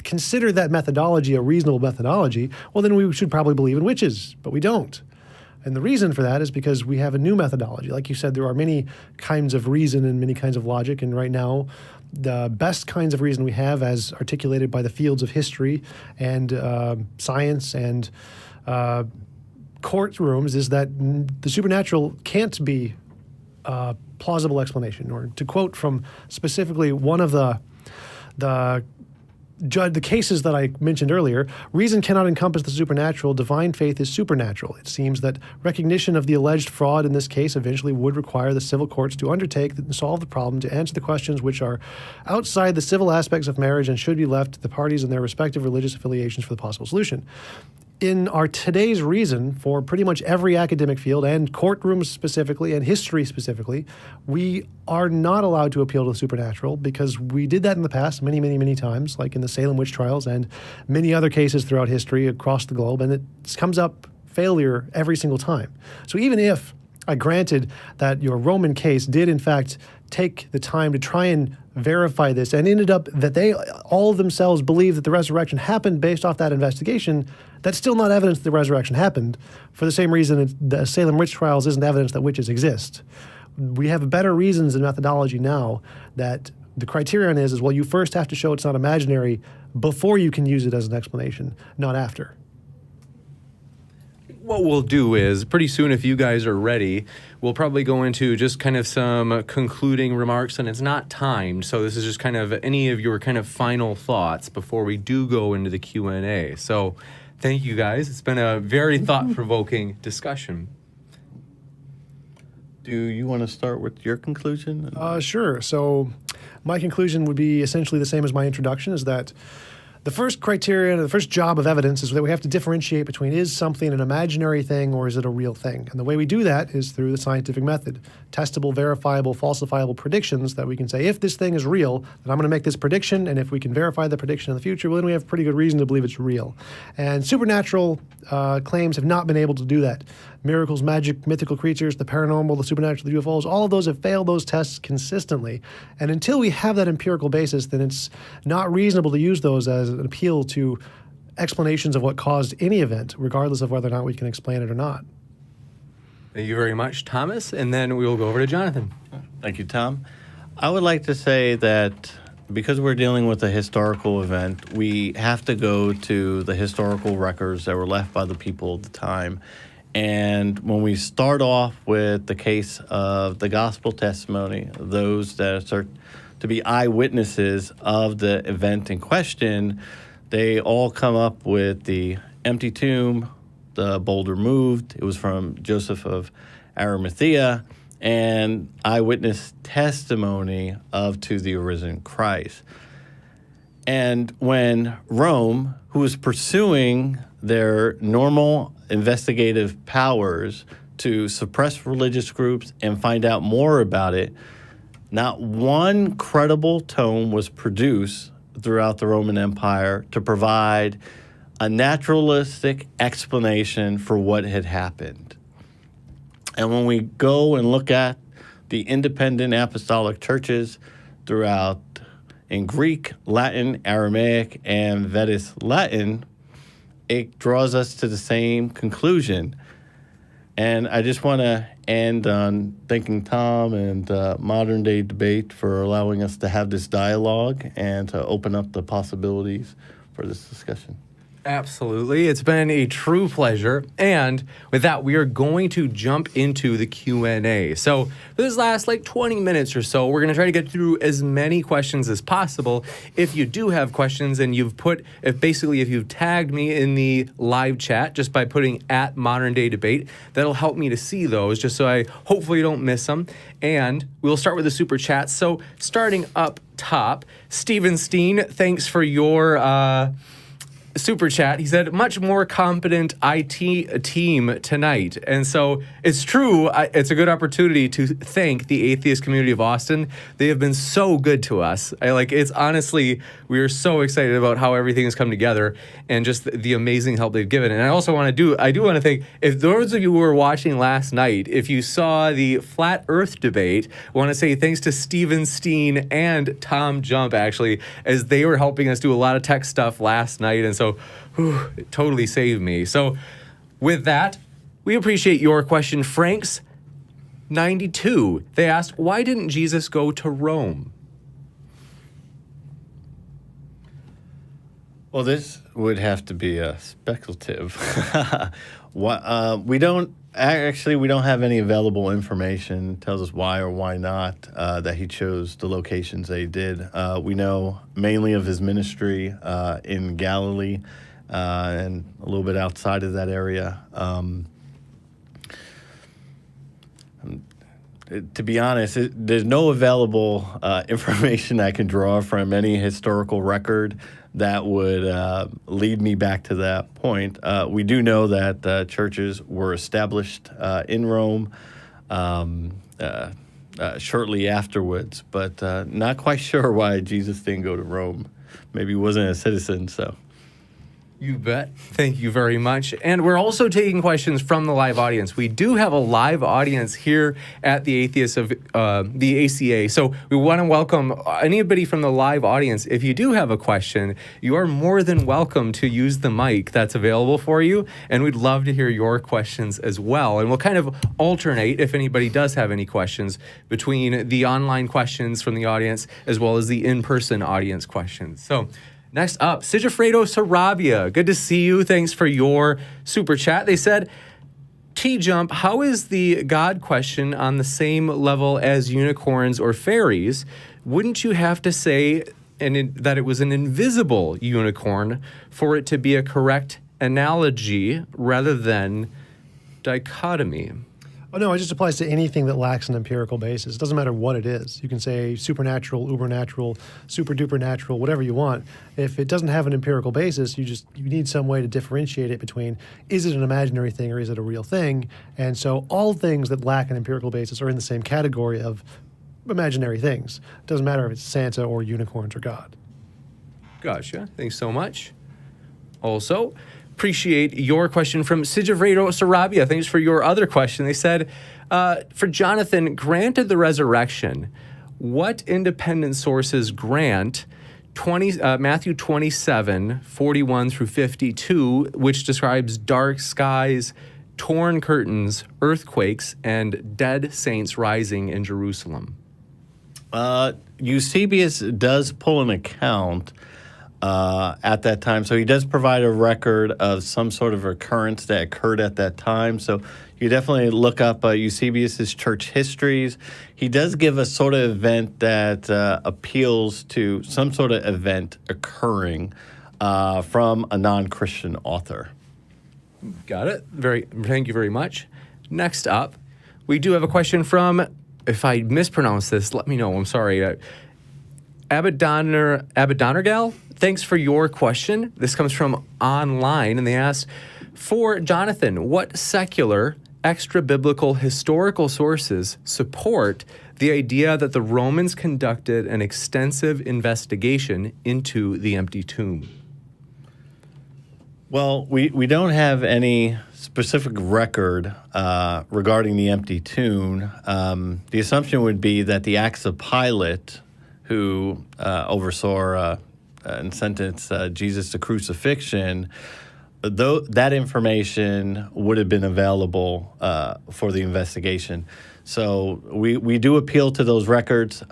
consider that methodology a reasonable methodology, well, then we should probably believe in witches, but we don't. And the reason for that is because we have a new methodology. Like you said, there are many kinds of reason and many kinds of logic, and right now, the best kinds of reason we have, as articulated by the fields of history and science and courtrooms, is that the supernatural can't be a plausible explanation. Or to quote from specifically one of the cases that I mentioned earlier, reason cannot encompass the supernatural. Divine faith is supernatural. It seems that recognition of the alleged fraud in this case eventually would require the civil courts to undertake and solve the problem, to answer the questions which are outside the civil aspects of marriage and should be left to the parties and their respective religious affiliations for the possible solution. In our today's reason for pretty much every academic field, and courtrooms specifically, and history specifically, we are not allowed to appeal to the supernatural, because we did that in the past many, many, many times, like in the Salem witch trials and many other cases throughout history across the globe, and it comes up failure every single time. So even if I granted that your Roman case did in fact take the time to try and verify this, and ended up that they all themselves believe that the resurrection happened based off that investigation, that's still not evidence that the resurrection happened, for the same reason the Salem witch trials isn't evidence that witches exist. We have better reasons and methodology now that the criterion is, well, you first have to show it's not imaginary before you can use it as an explanation, not after. What we'll do is, pretty soon, if you guys are ready, we'll probably go into just kind of some concluding remarks, and it's not timed, so this is just kind of any of your kind of final thoughts before we do go into the Q&A. So thank you, guys. It's been a very thought-provoking discussion. Do you want to start with your conclusion? Sure. So my conclusion would be essentially the same as my introduction, is that the first criteria, the first job of evidence is that we have to differentiate between, is something an imaginary thing or is it a real thing? And the way we do that is through the scientific method. Testable, verifiable, falsifiable predictions that we can say, if this thing is real, then I'm going to make this prediction, and if we can verify the prediction in the future, well, then we have pretty good reason to believe it's real. And supernatural claims have not been able to do that. Miracles, magic, mythical creatures, the paranormal, the supernatural, the UFOs, all of those have failed those tests consistently. And until we have that empirical basis, then it's not reasonable to use those as an appeal to explanations of what caused any event, regardless of whether or not we can explain it or not. Thank you very much, Thomas, and then we will go over to Jonathan. Thank you, Tom. I would like to say that because we're dealing with a historical event, we have to go to the historical records that were left by the people at the time. And when we start off with the case of the gospel testimony, those that are to be eyewitnesses of the event in question, they all come up with the empty tomb, the boulder moved. It was from Joseph of Arimathea. and eyewitness testimony to the risen Christ. And when Rome, who was pursuing their normal investigative powers to suppress religious groups and find out more about it, not one credible tome was produced throughout the Roman Empire to provide a naturalistic explanation for what had happened. And when we go and look at the independent apostolic churches throughout in Greek, Latin, Aramaic, and Vedas Latin, it draws us to the same conclusion. And I just want to end on thanking Tom and Modern Day Debate for allowing us to have this dialogue and to open up the possibilities for this discussion. Absolutely. It's been a true pleasure. And with that, we are going to jump into the Q&A. So for this last 20 minutes or so, we're going to try to get through as many questions as possible. If you do have questions and you've tagged me in the live chat just by putting at Modern Day Debate, that'll help me to see those just so I hopefully don't miss them. And we'll start with the super chats. So starting up top, Steven Steen, thanks for your super chat. He said, much more competent IT team tonight. And so it's true. It's a good opportunity to thank the atheist community of Austin. They have been so good to us. It's honestly, we are so excited about how everything has come together and just the amazing help they've given. And I also want to thank, if those of you who were watching last night, if you saw the Flat Earth debate, I want to say thanks to Steven Steen and TJump, actually, as they were helping us do a lot of tech stuff last night. And so it totally saved me. So with that, we appreciate your question. Frank's 92. They asked, why didn't Jesus go to Rome? Well, this would have to be speculative. We don't have any available information tells us why or why not that he chose the locations they did. We know mainly of his ministry in Galilee and a little bit outside of that area. To be honest, there's no available information I can draw from any historical record that would lead me back to that point. We do know that churches were established in Rome shortly afterwards, but not quite sure why Jesus didn't go to Rome. Maybe he wasn't a citizen, so. You bet. Thank you very much. And we're also taking questions from the live audience. We do have a live audience here at the Atheists of the ACA. So we want to welcome anybody from the live audience. If you do have a question, you are more than welcome to use the mic that's available for you. And we'd love to hear your questions as well. And we'll kind of alternate, if anybody does have any questions, between the online questions from the audience as well as the in-person audience questions. So next up, Sigifredo Sarabia. Good to see you. Thanks for your super chat. They said, TJump, how is the God question on the same level as unicorns or fairies? Wouldn't you have to say that it was an invisible unicorn for it to be a correct analogy rather than dichotomy? Oh, no, it just applies to anything that lacks an empirical basis. It doesn't matter what it is. You can say supernatural, ubernatural, super duper natural, whatever you want. If it doesn't have an empirical basis, you need some way to differentiate it between, is it an imaginary thing or is it a real thing? And so all things that lack an empirical basis are in the same category of imaginary things. It doesn't matter if it's Santa or unicorns or God. Gotcha. Thanks so much. Also, appreciate your question from Sigifredo Sarabia. Thanks for your other question. They said, for Jonathan, granted the resurrection, what independent sources grant Matthew 27, 41 through 52, which describes dark skies, torn curtains, earthquakes, and dead saints rising in Jerusalem? Eusebius does pull an account at that time. So he does provide a record of some sort of occurrence that occurred at that time. So you definitely look up Eusebius's church histories. He does give a sort of event that appeals to some sort of event occurring from a non-Christian author. Got it. Thank you very much. Next up, We do have a question from, if I mispronounce this, let me know. I'm sorry. Abadonergal, thanks for your question. This comes from online, and they ask, for Jonathan, what secular, extra-biblical historical sources support the idea that the Romans conducted an extensive investigation into the empty tomb? Well, we don't have any specific record regarding the empty tomb. The assumption would be that the Acts of Pilate, who oversaw and sentenced Jesus to crucifixion, though that information would have been available for the investigation. So we do appeal to those records.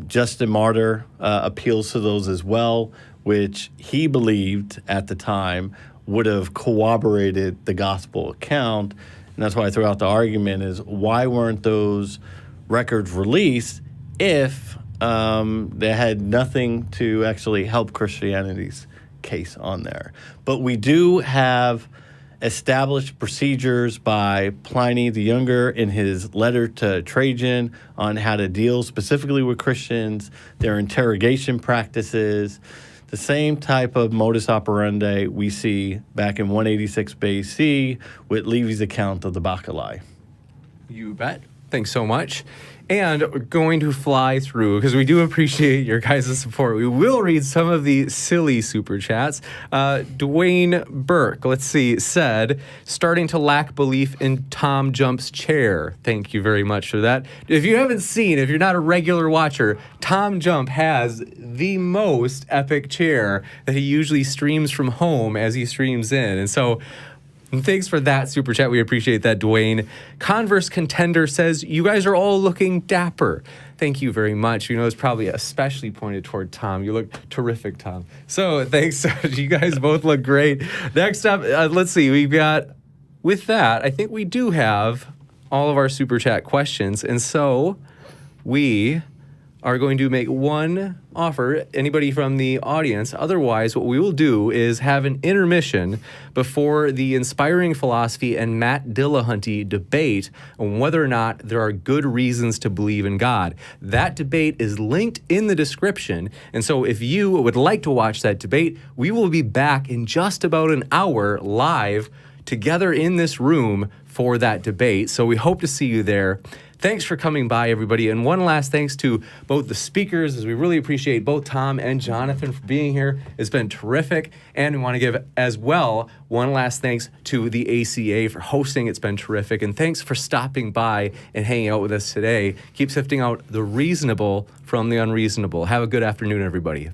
Justin Martyr appeals to those as well, which he believed at the time would have corroborated the gospel account. And that's why I threw out the argument is, why weren't those records released if they had nothing to actually help Christianity's case on there? But we do have established procedures by Pliny the Younger in his letter to Trajan on how to deal specifically with Christians, their interrogation practices, the same type of modus operandi we see back in 186 BC with Levy's account of the Bacchae. You bet. Thanks so much. And we're going to fly through, because we do appreciate your guys' support. We will read some of the silly super chats. Dwayne Burke, let's see, said, starting to lack belief in TJump's chair. Thank you very much for that. If you haven't seen, if you're not a regular watcher, TJump has the most epic chair that he usually streams from home as he streams in. And so, thanks for that super chat. We appreciate that, Dwayne. Converse Contender says, you guys are all looking dapper. Thank you very much. You know, it's probably especially pointed toward Tom. You look terrific, Tom. So thanks. You guys both look great. Next up, let's see. We've got, with that, I think we do have all of our super chat questions. And so we are going to make one offer, anybody from the audience. Otherwise, what we will do is have an intermission before the Inspiring Philosophy and Matt Dillahunty debate on whether or not there are good reasons to believe in God. That debate is linked in the description. And so if you would like to watch that debate, we will be back in just about an hour live together in this room for that debate. So we hope to see you there. Thanks for coming by, everybody. And one last thanks to both the speakers, as we really appreciate both Tom and Jonathan for being here. It's been terrific. And we want to give as well one last thanks to the ACA for hosting. It's been terrific. And thanks for stopping by and hanging out with us today. Keep sifting out the reasonable from the unreasonable. Have a good afternoon, everybody.